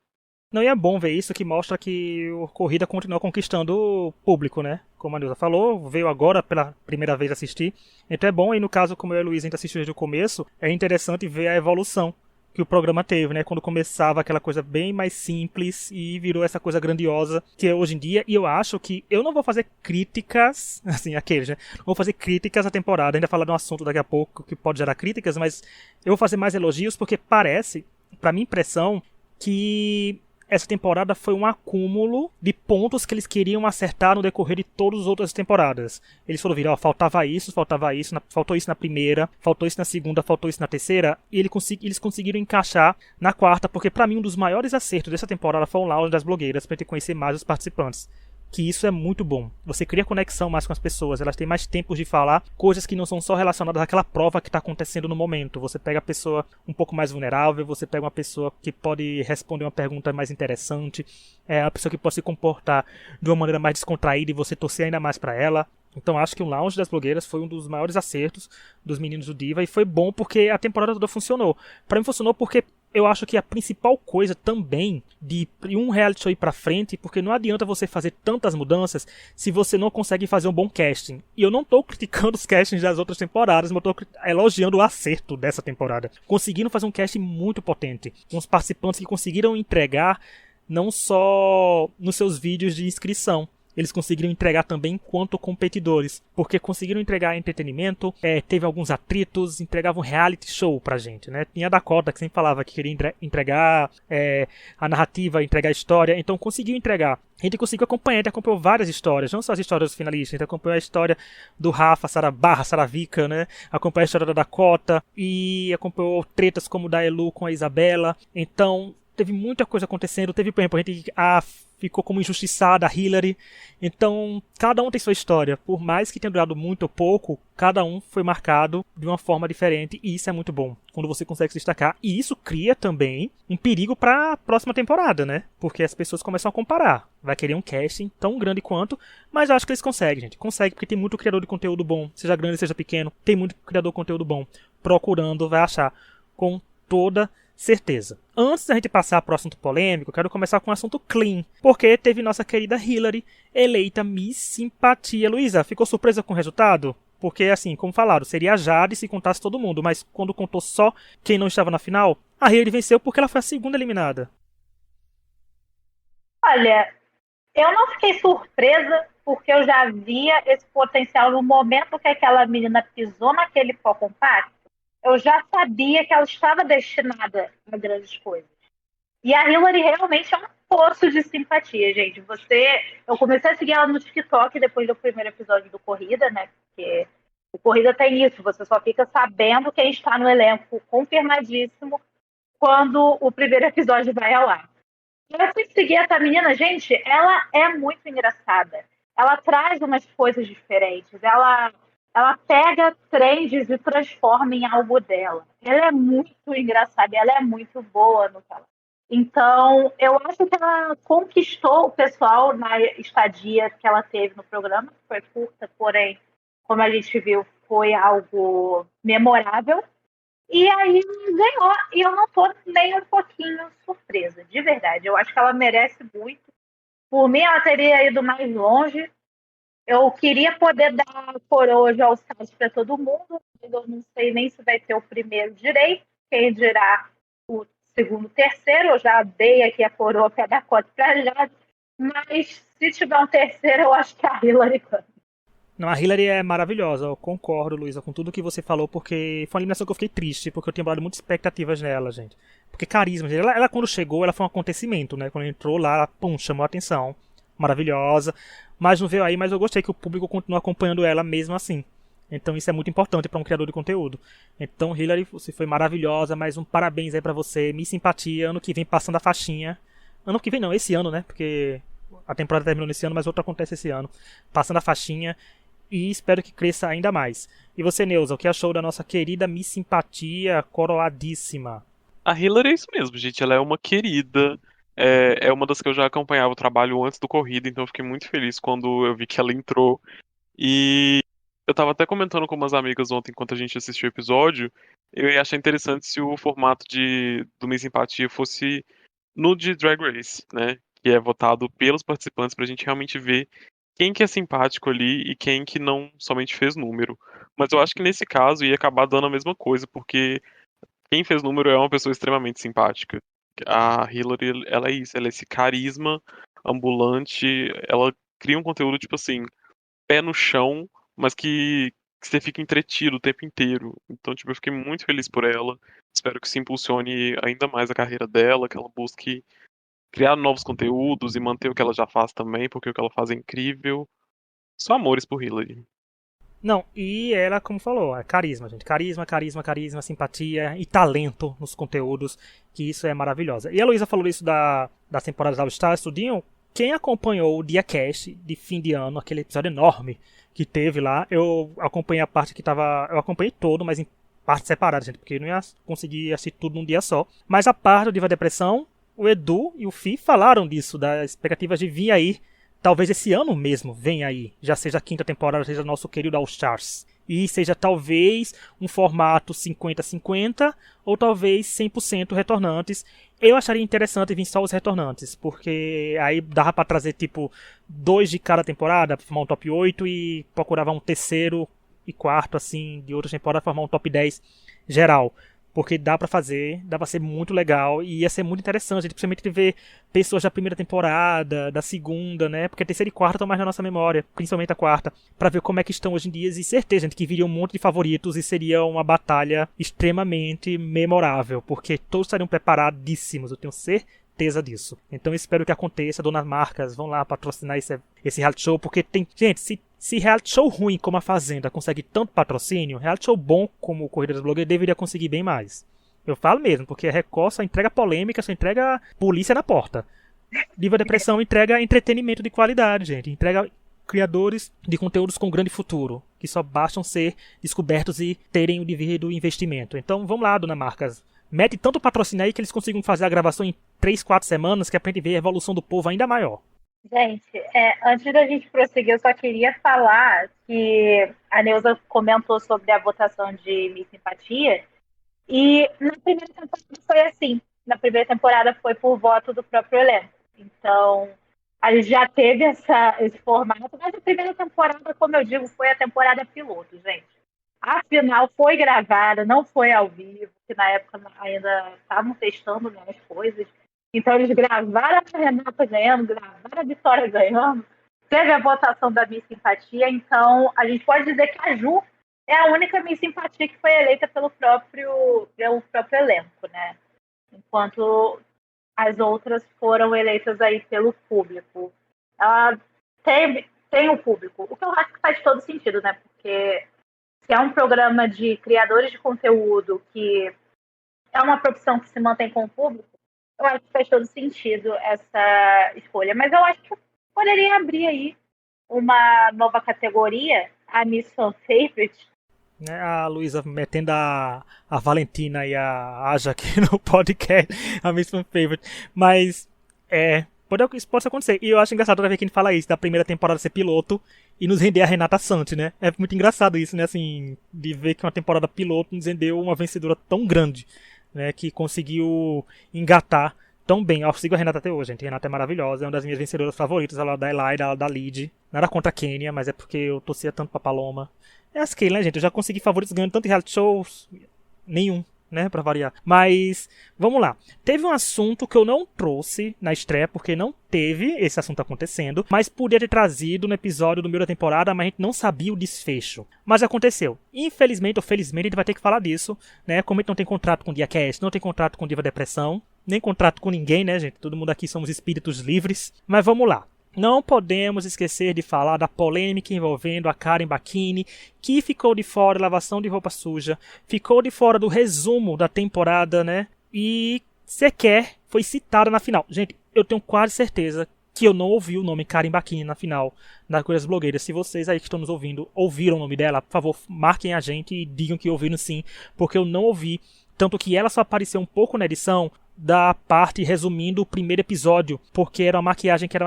Não, e é bom ver isso, que mostra que a corrida continua conquistando o público, né? Como a Nilza falou, veio agora pela primeira vez assistir. Então é bom, e no caso, como eu e a Luísa a gente assistiu desde o começo, é interessante ver a evolução que o programa teve, né? Quando começava aquela coisa bem mais simples e virou essa coisa grandiosa que é hoje em dia. E eu acho que eu não vou fazer críticas, assim, aqueles, né? Não vou fazer críticas à temporada, ainda falar de um assunto daqui a pouco que pode gerar críticas, mas eu vou fazer mais elogios porque parece, pra minha impressão, que essa temporada foi um acúmulo de pontos que eles queriam acertar no decorrer de todas as outras temporadas. Eles foram virar, ó, faltou isso na primeira, faltou isso na segunda, faltou isso na terceira, e eles conseguiram encaixar na quarta, porque pra mim um dos maiores acertos dessa temporada foi o lounge das blogueiras, pra gente conhecer mais os participantes. Que isso é muito bom. Você cria conexão mais com as pessoas, elas têm mais tempo de falar coisas que não são só relacionadas àquela prova que está acontecendo no momento. Você pega a pessoa um pouco mais vulnerável, você pega uma pessoa que pode responder uma pergunta mais interessante, a pessoa que pode se comportar de uma maneira mais descontraída e você torcer ainda mais para ela. Então acho que o Lounge das Blogueiras foi um dos maiores acertos dos meninos do Diva e foi bom porque a temporada toda funcionou. Para mim funcionou porque eu acho que a principal coisa também de um reality show ir pra frente, porque não adianta você fazer tantas mudanças se você não consegue fazer um bom casting. E eu não tô criticando os castings das outras temporadas, mas eu tô elogiando o acerto dessa temporada. Conseguiram fazer um casting muito potente, com os participantes que conseguiram entregar não só nos seus vídeos de inscrição, eles conseguiram entregar também enquanto competidores, porque conseguiram entregar entretenimento, teve alguns atritos, entregavam reality show pra gente, né? Tinha a Dakota que sempre falava que queria entregar a narrativa, entregar a história, então conseguiu entregar. A gente conseguiu acompanhar, a gente acompanhou várias histórias, não só as histórias dos finalistas, a gente acompanhou a história do Rafa, Saravica, né? Acompanhou a história da Dakota e acompanhou tretas como o da Elu com a Isabela, então teve muita coisa acontecendo, teve, por exemplo, a gente ficou como injustiçada, a Hillary. Então, cada um tem sua história. Por mais que tenha durado muito ou pouco, cada um foi marcado de uma forma diferente. E isso é muito bom, quando você consegue se destacar. E isso cria também um perigo para a próxima temporada, né? Porque as pessoas começam a comparar. Vai querer um casting tão grande quanto, mas eu acho que eles conseguem, gente. Consegue, porque tem muito criador de conteúdo bom. Seja grande, seja pequeno. Tem muito criador de conteúdo bom. Procurando, vai achar. Com toda certeza. Antes da gente passar para o assunto polêmico, eu quero começar com um assunto clean, porque teve nossa querida Hillary eleita Miss Simpatia. Luísa, ficou surpresa com o resultado? Porque, assim, como falaram, seria a Jade se contasse todo mundo, mas quando contou só quem não estava na final, a Hillary venceu porque ela foi a segunda eliminada. Olha, eu não fiquei surpresa porque eu já via esse potencial no momento que aquela menina pisou naquele pó compacto. Eu já sabia que ela estava destinada a grandes coisas. E a Hillary realmente é um poço de simpatia, gente. Eu comecei a seguir ela no TikTok depois do primeiro episódio do Corrida, né? Porque o Corrida tem isso, você só fica sabendo quem está no elenco confirmadíssimo quando o primeiro episódio vai ao ar. E eu fui seguir essa menina, gente, ela é muito engraçada. Ela traz umas coisas diferentes. Ela pega trends e transforma em algo dela. Ela é muito engraçada, ela é muito boa no que ela. Então, eu acho que ela conquistou o pessoal na estadia que ela teve no programa, que foi curta, porém, como a gente viu, foi algo memorável. E aí ganhou. E eu não tô nem um pouquinho surpresa, de verdade. Eu acho que ela merece muito. Por mim, ela teria ido mais longe. Eu queria poder dar coroa de All-Stars para todo mundo, mas eu não sei nem se vai ter o primeiro direito, quem dirá o segundo, terceiro. Eu já dei aqui a coroa para dar cota para Jade, mas se tiver um terceiro, eu acho que a Hillary ganha. Não, a Hillary é maravilhosa, eu concordo, Luísa, com tudo que você falou, porque foi uma eliminação que eu fiquei triste, porque eu tinha botado muitas expectativas nela, gente. Porque carisma, gente. Ela quando chegou, ela foi um acontecimento, né? Quando entrou lá, ela, pum, chamou a atenção. Maravilhosa, mas não veio aí, mas eu gostei que o público continua acompanhando ela mesmo assim. Então isso é muito importante para um criador de conteúdo. Então, Hillary, você foi maravilhosa, mais um parabéns aí para você, Miss Simpatia, ano que vem passando a faixinha. Ano que vem não, esse ano, né? Porque a temporada terminou nesse ano, mas outra acontece esse ano. Passando a faixinha e espero que cresça ainda mais. E você, Neuza, o que achou da nossa querida Miss Simpatia coroadíssima? A Hillary é isso mesmo, gente. Ela é uma querida. É uma das que eu já acompanhava o trabalho antes do Corrida, então eu fiquei muito feliz quando eu vi que ela entrou. E eu tava até comentando com umas amigas ontem, enquanto a gente assistiu o episódio, eu ia achar interessante se o formato do Miss Simpatia fosse no de Drag Race, né? Que é votado pelos participantes pra gente realmente ver quem que é simpático ali e quem que não somente fez número. Mas eu acho que nesse caso ia acabar dando a mesma coisa, porque quem fez número é uma pessoa extremamente simpática. A Hillary, ela é isso, ela é esse carisma ambulante, ela cria um conteúdo, tipo assim, pé no chão, mas que você fica entretido o tempo inteiro. Então, tipo, eu fiquei muito feliz por ela. Espero que isso impulsione ainda mais a carreira dela, que ela busque criar novos conteúdos e manter o que ela já faz também, porque o que ela faz é incrível. Só amores por Hillary. Não, e ela, como falou, é carisma, gente. Carisma, carisma, carisma, simpatia e talento nos conteúdos, que isso é maravilhosa. E a Luísa falou isso das temporadas All Stars, tudinho. Quem acompanhou o DiaCast de fim de ano, aquele episódio enorme que teve lá, eu acompanhei a parte que tava. Eu acompanhei todo, mas em partes separadas, gente, porque eu não ia conseguir assistir tudo num dia só. Mas a parte do Diva Depressão, o Edu e o Fi falaram disso, das expectativas de vir aí. Talvez esse ano mesmo venha aí, já seja a quinta temporada, seja nosso querido All Stars. E seja talvez um formato 50-50 ou talvez 100% retornantes. Eu acharia interessante vir só os retornantes, porque aí dava pra trazer tipo 2 de cada temporada, pra formar um top 8 e procurava um terceiro e quarto assim de outra temporada pra formar um top 10 geral. Porque dá pra fazer, dá pra ser muito legal e ia ser muito interessante, principalmente de ver pessoas da primeira temporada, da segunda, né? Porque a terceira e quarta estão mais na nossa memória, principalmente a quarta, pra ver como é que estão hoje em dia e certeza, gente, que viria um monte de favoritos e seria uma batalha extremamente memorável, porque todos estariam preparadíssimos, eu tenho certeza disso. Então espero que aconteça, donas marcas vão lá patrocinar esse reality show, porque tem, gente, se reality show ruim como a Fazenda consegue tanto patrocínio, reality show bom como o Corrida dos Blogueiros deveria conseguir bem mais. Eu falo mesmo, porque a Record só entrega polêmica, só entrega polícia na porta. Diva Depressão entrega entretenimento de qualidade, gente. Entrega criadores de conteúdos com grande futuro, que só bastam ser descobertos e terem o devido investimento. Então vamos lá, dona Marcas. Mete tanto patrocínio aí que eles consigam fazer a gravação em 3, 4 semanas, que é pra gente ver a evolução do povo ainda maior. Gente, antes da gente prosseguir, eu só queria falar que a Neuza comentou sobre a votação de Miss Simpatia, e na primeira temporada foi assim. Na primeira temporada foi por voto do próprio elenco. Então, a gente já teve esse formato, mas a primeira temporada, como eu digo, foi a temporada piloto, gente. A final foi gravada, não foi ao vivo, que na época ainda estavam testando, né, as coisas. Então eles gravaram a Renata ganhando, gravaram a Vitória ganhando, teve a votação da Miss Simpatia, então a gente pode dizer que a Ju é a única Miss Simpatia que foi eleita pelo próprio elenco, né? Enquanto as outras foram eleitas aí pelo público. Ela tem o público, o que eu acho que faz todo sentido, né? Porque se é um programa de criadores de conteúdo que é uma profissão que se mantém com o público, eu acho que faz todo sentido essa escolha. Mas eu acho que poderia abrir aí uma nova categoria, a Miss Fan Favorite. Né, a Luísa metendo a Valentina e a Aja aqui no podcast, a Miss Fan Favorite. Mas, isso pode acontecer. E eu acho engraçado toda vez que a gente fala isso, da primeira temporada ser piloto e nos render a Renata Santos, né? É muito engraçado isso, né? Assim, de ver que uma temporada piloto nos rendeu uma vencedora tão grande, né? Que conseguiu engatar tão bem. Eu sigo a Renata até hoje, gente. A Renata é maravilhosa, é uma das minhas vencedoras favoritas, ela da Eli, da Lid. Nada contra a Kenya, mas é porque eu torcia tanto pra Paloma. É as que, né, gente? Eu já consegui favoritos ganhando tanto em reality shows, nenhum, né, pra variar. Mas, vamos lá. Teve um assunto que eu não trouxe na estreia, porque não teve esse assunto acontecendo, mas podia ter trazido no episódio do meio da temporada, mas a gente não sabia o desfecho. Mas aconteceu. Infelizmente ou felizmente, a gente vai ter que falar disso, né? Como a gente não tem contrato com o DiaCast, não tem contrato com Diva Depressão, nem contrato com ninguém, né, gente? Todo mundo aqui somos espíritos livres. Mas vamos lá. Não podemos esquecer de falar da polêmica envolvendo a Karen Bacchini, que ficou de fora da lavação de roupa suja, ficou de fora do resumo da temporada, né? E sequer foi citada na final. Gente, eu tenho quase certeza que eu não ouvi o nome Karen Bakini na final das Coisas Blogueiras. Se vocês aí que estão nos ouvindo ouviram o nome dela, por favor, marquem a gente e digam que ouviram sim, porque eu não ouvi. Tanto que ela só apareceu um pouco na edição da parte resumindo o primeiro episódio, porque era uma maquiagem que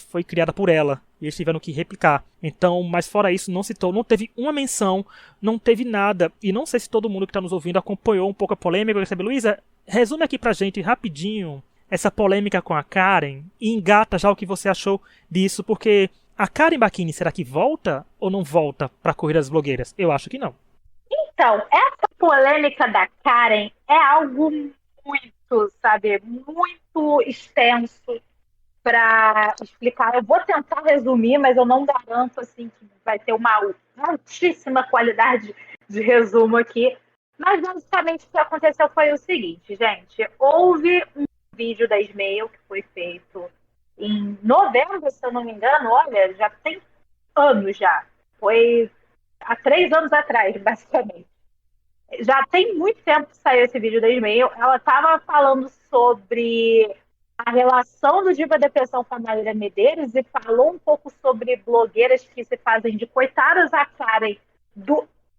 foi criada por ela. E eles tiveram que replicar. Então, mas fora isso, não citou, não teve uma menção, não teve nada. E não sei se todo mundo que está nos ouvindo acompanhou um pouco a polêmica. Luísa, resume aqui pra gente rapidinho essa polêmica com a Karen e engata já o que você achou disso, porque a Karen Bakini, será que volta ou não volta pra Corrida das Blogueiras? Eu acho que não. Então, essa polêmica da Karen é algo muito, sabe, muito extenso para explicar. Eu vou tentar resumir, mas eu não garanto assim que vai ter uma altíssima qualidade de resumo aqui. Mas basicamente o que aconteceu foi o seguinte, gente. Houve um vídeo da Smail que foi feito em novembro, se eu não me engano. Olha, já tem anos já. Foi há 3 anos atrás, basicamente. Já tem muito tempo que saiu esse vídeo da Smail. Ela estava falando sobre a relação do Diva Depressão com a Maíra Medeiros e falou um pouco sobre blogueiras que se fazem de coitadas. A Karen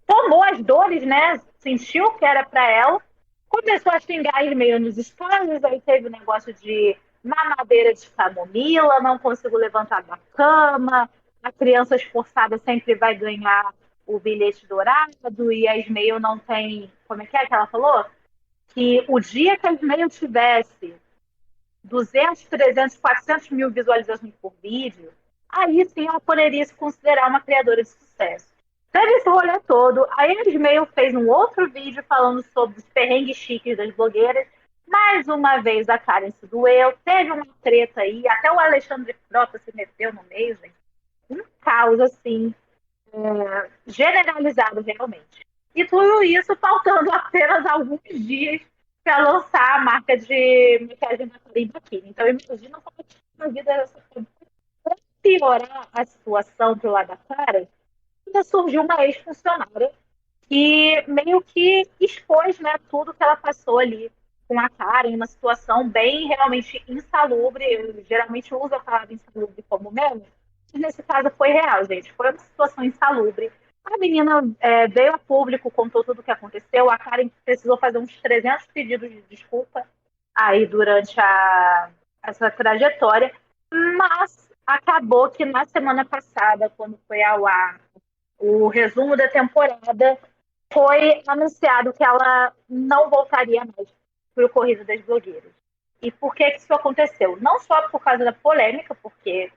tomou as dores, né? Sentiu que era para ela. Começou a xingar meio nos stories, aí teve o negócio de mamadeira de camomila, não consigo levantar da cama, a criança esforçada sempre vai ganhar o bilhete dourado, e a Smail não tem... Como é que ela falou? Que o dia que a Smail tivesse 200, 300, 400 mil visualizações por vídeo, aí sim ela poderia se considerar uma criadora de sucesso. Teve esse rolê todo. Aí a Smail fez um outro vídeo falando sobre os perrengues chiques das blogueiras. Mais uma vez a Karen se doeu. Teve uma treta aí. Até o Alexandre Frota se meteu no meio, gente. Um caos, assim, generalizado realmente. E tudo isso faltando apenas alguns dias para lançar a marca de maquiagem da Karen Bakini. Então, imagina como a vida dessa pessoa. Para piorar a situação pro lado da Karen, ainda surgiu uma ex-funcionária que meio que expôs, né, tudo que ela passou ali com a Karen, uma situação bem realmente insalubre. Eu geralmente uso a palavra insalubre como meme, mas nesse caso foi real, gente. Foi uma situação insalubre. A menina veio a público, contou tudo o que aconteceu. A Karen precisou fazer uns 300 pedidos de desculpa aí durante essa trajetória, mas acabou que na semana passada, quando foi ao ar o resumo da temporada, foi anunciado que ela não voltaria mais para o Corrida das Blogueiras. E por que isso aconteceu? Não só por causa da polêmica, porque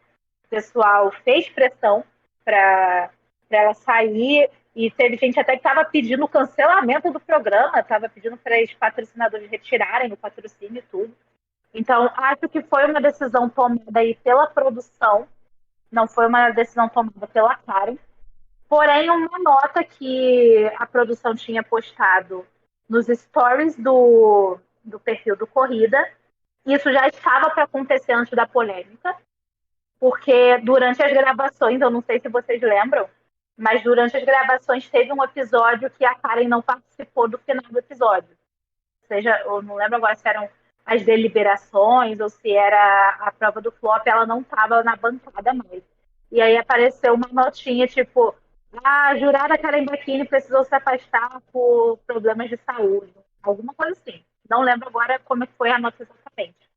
o pessoal fez pressão para ela sair, e teve gente até que estava pedindo o cancelamento do programa, estava pedindo para os patrocinadores retirarem o patrocínio e tudo. Então, acho que foi uma decisão tomada aí pela produção, não foi uma decisão tomada pela Karen. Porém, uma nota que a produção tinha postado nos stories do perfil do Corrida, isso já estava para acontecer antes da polêmica, porque durante as gravações, eu não sei se vocês lembram, mas durante as gravações teve um episódio que a Karen não participou do final do episódio. Ou seja, eu não lembro agora se eram as deliberações ou se era a prova do flop, ela não estava na bancada mais. E aí apareceu uma notinha tipo: a jurada Karen Bakini precisou se afastar por problemas de saúde. Alguma coisa assim. Não lembro agora como foi a nota exatamente.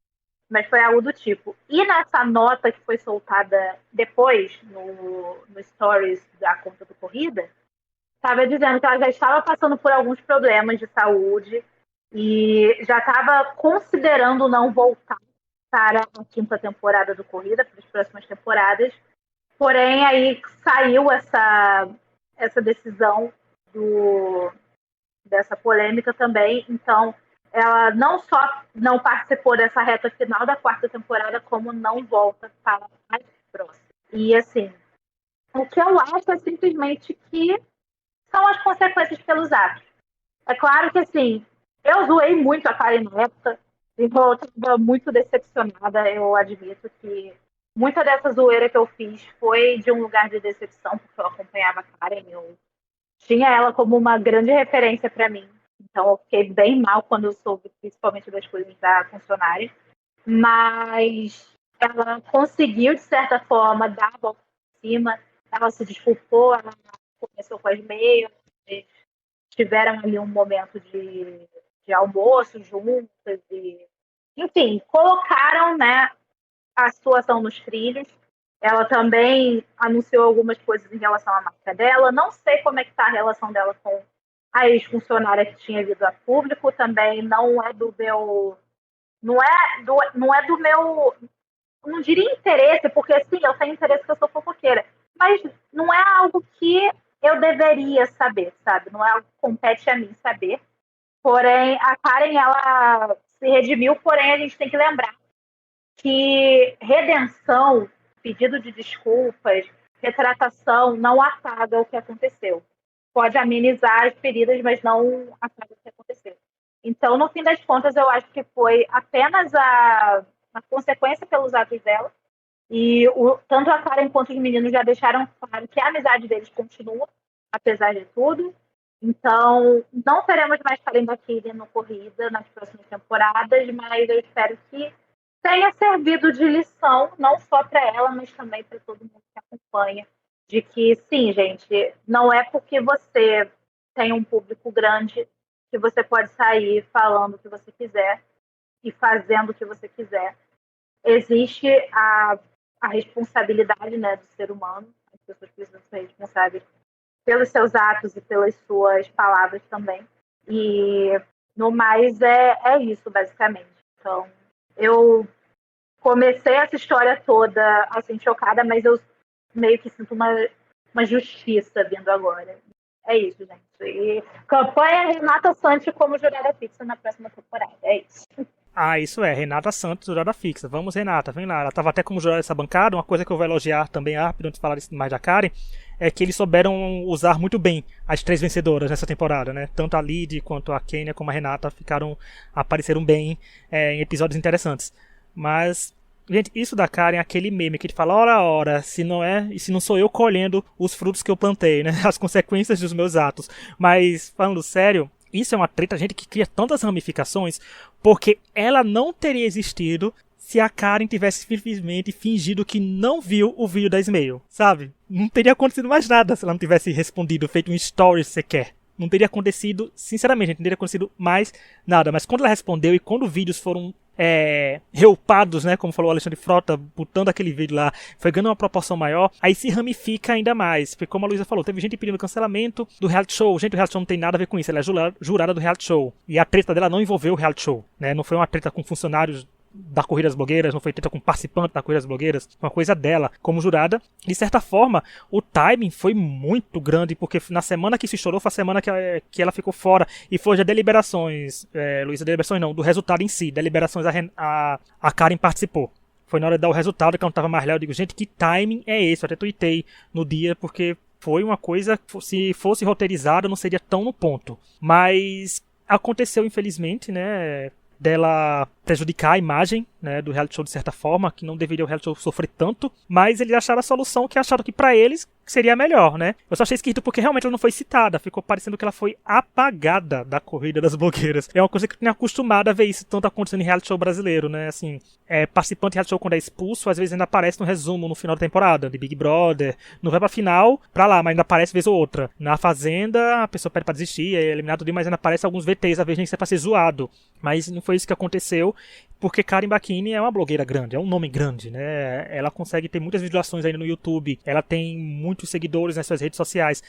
Mas foi algo do tipo. E nessa nota que foi soltada depois, no stories da conta do Corrida, estava dizendo que ela já estava passando por alguns problemas de saúde e já estava considerando não voltar para a 5ª temporada do Corrida, para as próximas temporadas. Porém, aí saiu essa decisão dessa polêmica também. Então, ela não só não participou dessa reta final da 4ª temporada, como não volta para a próxima. E, assim, o que eu acho é simplesmente que são as consequências pelos atos. É claro que, assim, eu zoei muito a Karen na época, e eu estava muito decepcionada. Eu admito que muita dessa zoeira que eu fiz foi de um lugar de decepção, porque eu acompanhava a Karen, eu tinha ela como uma grande referência para mim. Então eu fiquei bem mal quando eu soube, principalmente das coisas da funcionária. Mas ela conseguiu, de certa forma, dar a volta por cima, ela se desculpou, ela começou com as meias, tiveram ali um momento de almoço juntas, e, enfim, colocaram, né, a situação nos trilhos. Ela também anunciou algumas coisas em relação à marca dela. Não sei como é que está a relação dela com a ex-funcionária que tinha vindo a público. Também não é do meu... Não é do meu... Não diria interesse, porque sim, eu tenho interesse que eu sou fofoqueira. Mas não é algo que eu deveria saber, sabe? Não é algo que compete a mim saber. Porém, a Karen, ela se redimiu, porém a gente tem que lembrar que redenção, pedido de desculpas, retratação não apaga o que aconteceu. Pode amenizar as feridas, mas não apaga o que aconteceu. Então, no fim das contas, eu acho que foi apenas a consequência pelos atos dela. E tanto a Karen quanto os meninos já deixaram claro que a amizade deles continua, apesar de tudo. Então, não teremos mais Karen Bakini no Corrida nas próximas temporadas, mas eu espero que tenha servido de lição, não só para ela, mas também para todo mundo que acompanha, de que, sim, gente, não é porque você tem um público grande que você pode sair falando o que você quiser e fazendo o que você quiser. Existe a responsabilidade, né, do ser humano, as pessoas precisam ser responsáveis pelos seus atos e pelas suas palavras também. E, no mais, é isso, basicamente. Então, eu comecei essa história toda assim, chocada, mas eu meio que sinto uma justiça vindo agora. É isso, gente. E campanha Renata Santos como jurada fixa na próxima temporada. É isso. Ah, isso é, Renata Santos, jurada fixa. Vamos, Renata, vem lá. Ela estava até como jurada dessa bancada. Uma coisa que eu vou elogiar também, rápido, antes de falar mais da Karen, é que eles souberam usar muito bem as 3 vencedoras nessa temporada, né? Tanto a Lid, quanto a Kenya, como a Renata apareceram bem em episódios interessantes. Mas, gente, isso da Karen é aquele meme que ele fala, ora, se não sou eu colhendo os frutos que eu plantei, né? As consequências dos meus atos. Mas, falando sério, isso é uma treta, gente, que cria tantas ramificações, porque ela não teria existido se a Karen tivesse simplesmente fingido que não viu o vídeo da Smail, sabe? Não teria acontecido mais nada se ela não tivesse respondido, feito um story sequer. Não teria acontecido, sinceramente, não teria acontecido mais nada. Mas quando ela respondeu e quando vídeos foram reupados, né, como falou o Alexandre Frota, botando aquele vídeo lá, foi ganhando uma proporção maior, aí se ramifica ainda mais, porque como a Luísa falou, teve gente pedindo cancelamento do reality show. Gente, o reality show não tem nada a ver com isso, ela é jurada do reality show, e a treta dela não envolveu o reality show, né, não foi uma treta com funcionários da Corrida das Blogueiras, não foi treta com participante da Corrida das Blogueiras, foi uma coisa dela como jurada. De certa forma, o timing foi muito grande, porque na semana que se estourou foi a semana que ela ficou fora, e foi de deliberações, Luísa, deliberações não, do resultado em si, deliberações a Karen participou. Foi na hora de dar o resultado que ela não estava mais lá, eu digo, gente, que timing é esse? Eu até tuitei no dia, porque foi uma coisa, se fosse roteirizada não seria tão no ponto. Mas aconteceu, infelizmente, né, dela prejudicar a imagem, né, do reality show de certa forma, que não deveria o reality show sofrer tanto, mas eles acharam a solução que acharam que pra eles seria melhor, né? Eu só achei esquisito porque realmente ela não foi citada, ficou parecendo que ela foi apagada da Corrida das Blogueiras. É uma coisa que eu tinha acostumado a ver isso tanto acontecendo em reality show brasileiro, né? Assim, participante de reality show quando é expulso, às vezes ainda aparece no resumo no final da temporada, de Big Brother, não vai pra final, pra lá, mas ainda aparece vez ou outra. Na Fazenda, a pessoa pede pra desistir, é eliminado tudo, mas ainda aparece alguns VTs, às vezes nem que é pra ser zoado. Mas não foi isso que aconteceu, porque Karen Bakini é uma blogueira grande, é um nome grande, né? Ela consegue ter muitas visualizações ainda no YouTube, ela tem muitos seguidores nas suas redes sociais.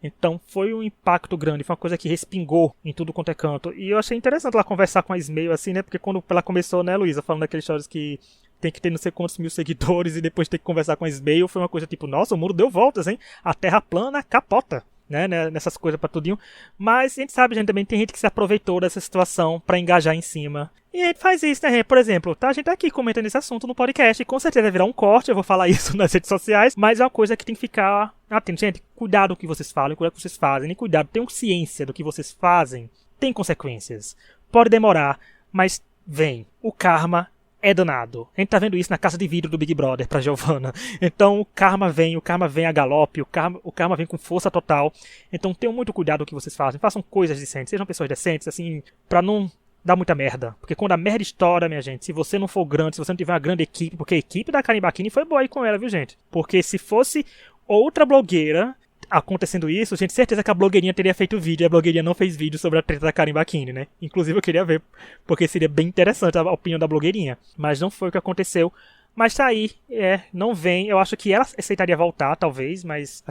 Então foi um impacto grande, foi uma coisa que respingou em tudo quanto é canto. E eu achei interessante ela conversar com a Smail assim, né? Porque quando ela começou, né, Luísa, falando daqueles stories que tem que ter não sei quantos mil seguidores e depois ter que conversar com a Smail, foi uma coisa tipo, nossa, o mundo deu voltas, hein? A terra plana capota. Né, nessas coisas pra tudinho. Mas a gente sabe, gente, também tem gente que se aproveitou dessa situação pra engajar em cima. E a gente faz isso, né, gente? Por exemplo, tá? A gente tá aqui comentando esse assunto no podcast e com certeza vai virar um corte, eu vou falar isso nas redes sociais, mas é uma coisa que tem que ficar atento. Gente, cuidado com o que vocês falam, cuidado com o que vocês fazem, e cuidado, tenham ciência do que vocês fazem. Tem consequências. Pode demorar, mas vem. O karma é danado. A gente tá vendo isso na casa de vidro do Big Brother pra Giovanna. Então o karma vem a galope, o karma vem com força total. Então tenham muito cuidado com o que vocês fazem. Façam coisas decentes, sejam pessoas decentes, assim, pra não dá muita merda. Porque quando a merda estoura, minha gente, se você não for grande, se você não tiver uma grande equipe, porque a equipe da Karen Bakini foi boa aí com ela, viu, gente? Porque se fosse outra blogueira acontecendo isso, gente, certeza que a blogueirinha teria feito vídeo, e a blogueirinha não fez vídeo sobre a treta da Karen Bakini, né? Inclusive eu queria ver, porque seria bem interessante a opinião da blogueirinha. Mas não foi o que aconteceu. Mas tá aí, não vem. Eu acho que ela aceitaria voltar, talvez, mas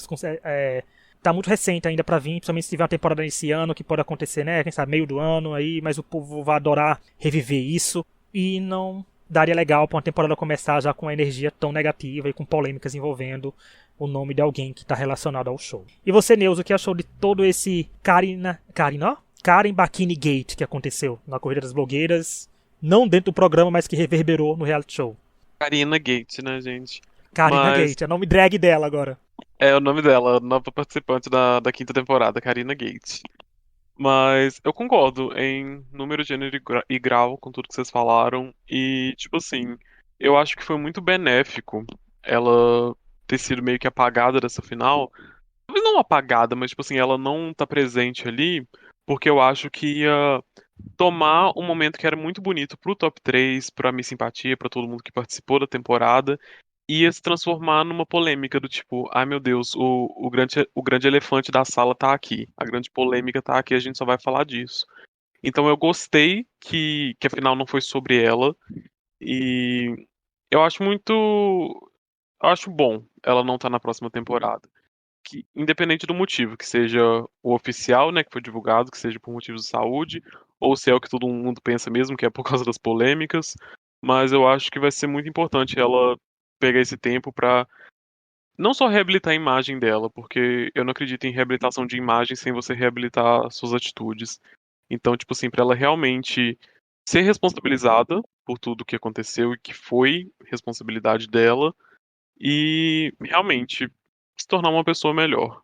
tá muito recente ainda pra vir, principalmente se tiver uma temporada nesse ano, que pode acontecer, né? Quem sabe, meio do ano aí, mas o povo vai adorar reviver isso. E não daria legal pra uma temporada começar já com uma energia tão negativa e com polêmicas envolvendo o nome de alguém que tá relacionado ao show. E você, Neuza, o que achou de todo esse Karen Bakini Gate que aconteceu na Corrida das Blogueiras? Não dentro do programa, mas que reverberou no reality show. Karina Gate, né, gente? Karina Gate, é o nome drag dela agora. É o nome dela, nova participante da quinta temporada, Karina Gate. Mas eu concordo em número, gênero e grau com tudo que vocês falaram. E, tipo assim, eu acho que foi muito benéfico ela ter sido meio que apagada dessa final. Talvez não apagada, mas, tipo assim, ela não tá presente ali, porque eu acho que ia tomar um momento que era muito bonito pro top 3, pra minha simpatia, pra todo mundo que participou da temporada, ia se transformar numa polêmica do tipo, ai meu Deus, o grande elefante da sala tá aqui, a grande polêmica tá aqui, a gente só vai falar disso. Então eu gostei que afinal não foi sobre ela, e eu acho muito. Eu acho bom ela não estar na próxima temporada. Que, independente do motivo, que seja o oficial, né, que foi divulgado, que seja por motivos de saúde, ou se é o que todo mundo pensa mesmo, que é por causa das polêmicas, mas eu acho que vai ser muito importante ela pegar esse tempo pra não só reabilitar a imagem dela, porque eu não acredito em reabilitação de imagem sem você reabilitar suas atitudes. Então, tipo assim, pra ela realmente ser responsabilizada por tudo que aconteceu e que foi responsabilidade dela, e realmente se tornar uma pessoa melhor.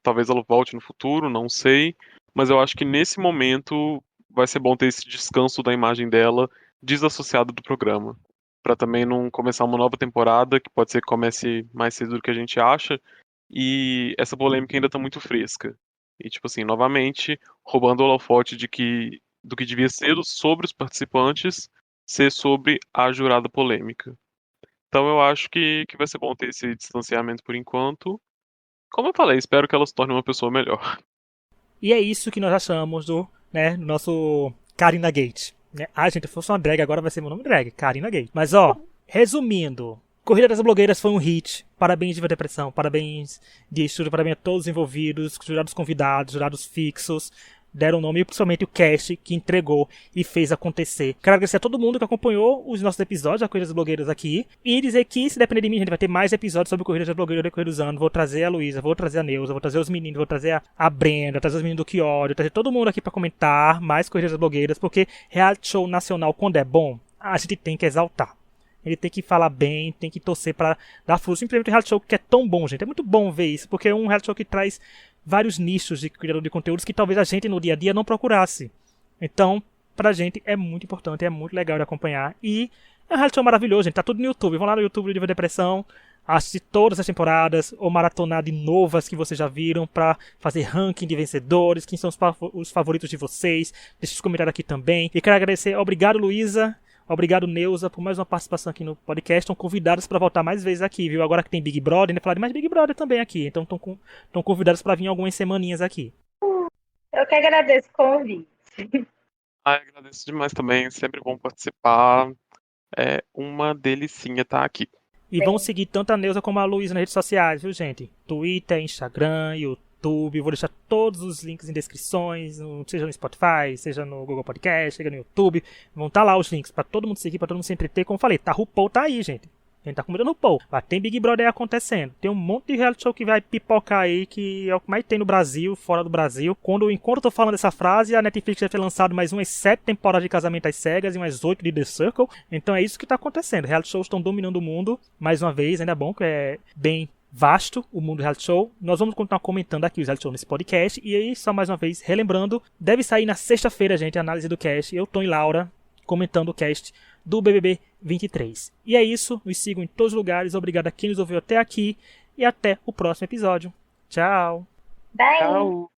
Talvez ela volte no futuro, não sei, mas eu acho que nesse momento vai ser bom ter esse descanso da imagem dela desassociada do programa, pra também não começar uma nova temporada, que pode ser que comece mais cedo do que a gente acha, e essa polêmica ainda tá muito fresca. E tipo assim, novamente, roubando o holofote do que devia ser sobre os participantes, ser sobre a jurada polêmica. Então eu acho que vai ser bom ter esse distanciamento por enquanto. Como eu falei, espero que ela se torne uma pessoa melhor. E é isso que nós achamos do nosso Karina Gate. Né? Ah, gente, se fosse uma drag, agora vai ser meu nome drag, Karina Gate. Mas ó, resumindo, Corrida das Blogueiras foi um hit. Parabéns, Diva Depressão, parabéns, de estúdio, parabéns a todos os envolvidos, jurados convidados, jurados fixos. Deram o nome, e principalmente o cast que entregou e fez acontecer. Quero agradecer a todo mundo que acompanhou os nossos episódios da Corrida das Blogueiras aqui. E dizer que, se depender de mim, a gente vai ter mais episódios sobre Corrida das Blogueiras ao decorrer dos anos. Vou trazer a Luísa, vou trazer a Neuza, vou trazer os meninos, vou trazer a Brenda, vou trazer os meninos do Quiório, trazer todo mundo aqui pra comentar mais Corridas das Blogueiras, porque reality show nacional, quando é bom, a gente tem que exaltar. Ele tem que falar bem, tem que torcer pra dar fruto. Simplesmente um reality show que é tão bom, gente. É muito bom ver isso, porque é um reality show que traz vários nichos de criador de conteúdos que talvez a gente no dia a dia não procurasse. Então, pra gente é muito importante, é muito legal de acompanhar. E é um reality show maravilhoso, gente. Tá tudo no YouTube. Vão lá no YouTube do Diva Depressão, assistir todas as temporadas, ou maratonar de novas que vocês já viram, pra fazer ranking de vencedores, quem são os favoritos de vocês. Deixa os comentários aqui também. E quero agradecer, obrigado, Luísa. Obrigado, Neuza, por mais uma participação aqui no podcast. Estão convidados para voltar mais vezes aqui, viu? Agora que tem Big Brother, ainda falar de mais Big Brother também aqui. Então estão convidados para vir algumas semaninhas aqui. Eu que agradeço o convite. Agradeço demais também, sempre bom participar. É uma delicinha estar aqui. E vão seguir tanto a Neuza como a Luísa nas redes sociais, viu, gente? Twitter, Instagram, YouTube. Vou deixar todos os links em descrições, seja no Spotify, seja no Google Podcast, seja no YouTube. Vão estar lá os links para todo mundo seguir, para todo mundo se entreter. Como eu falei, RuPaul tá aí, gente. A gente tá comendo RuPaul. Mas tem Big Brother acontecendo. Tem um monte de reality show que vai pipocar aí, que é o que mais tem no Brasil, fora do Brasil. Enquanto eu tô falando dessa frase, a Netflix já tem lançado mais umas 7 temporadas de Casamento às Cegas e umas 8 de The Circle. Então é isso que tá acontecendo. Reality shows estão dominando o mundo. Mais uma vez, ainda é bom que é bem vasto o mundo do reality show. Nós vamos continuar comentando aqui os reality shows nesse podcast. E aí, só mais uma vez, relembrando, deve sair na sexta-feira, gente, a análise do cast. Eu, Tom e Laura, comentando o cast do BBB 23. E é isso, nos sigam em todos os lugares. Obrigado a quem nos ouviu até aqui e até o próximo episódio. Tchau! Bye! Tchau!